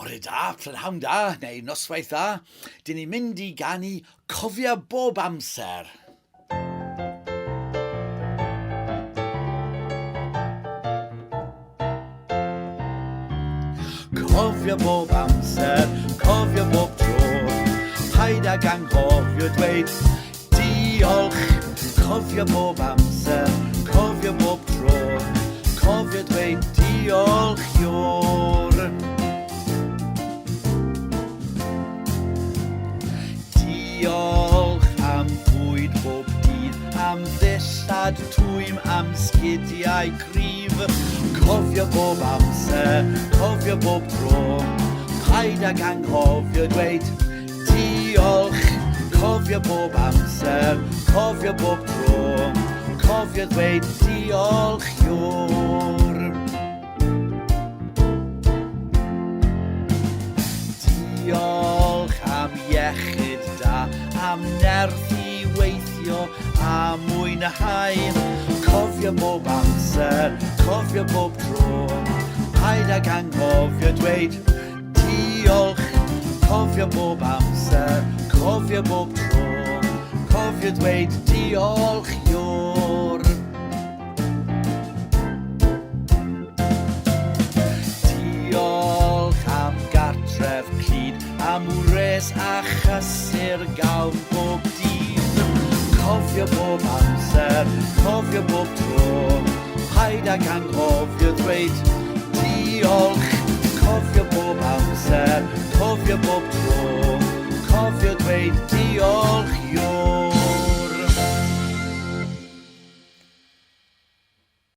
Bore da, prynhawn da, neu noswaith dda. Dyn ni'n mynd I ganu cofio bob amser. Cofio bob amser, cofio bob tro. Paid ag anghofio dweud diolch. Cofio bob amser, cofio bob tro. Cofio dweud diolch yw'r. Diolch am bwyd bob dydd, am ddillad twym, am sgidiau cryf. Cofio bob amser, cofio bob tro. Paid ag anghofio dweud diolch. Cofio bob amser, cofio bob tro. Cofio dweud diolch yw'r. Diolch am iechyd da, am nerth I weithio, a mwynhau. Cofio bob amser, cofio bob tro. Paid ag anghofio dweud diolch. Cofio bob amser, cofio bob tro. Cofio dweud diolch yw'r. Diolch am gartref cyd, am wres a chysur gawn bob dydd. Cofio bob amser, cofio bob tro. Paid ag anghofio dweud diolch. Cofio bob amser, cofio bob tro. Cofio dweud diolch yw'r.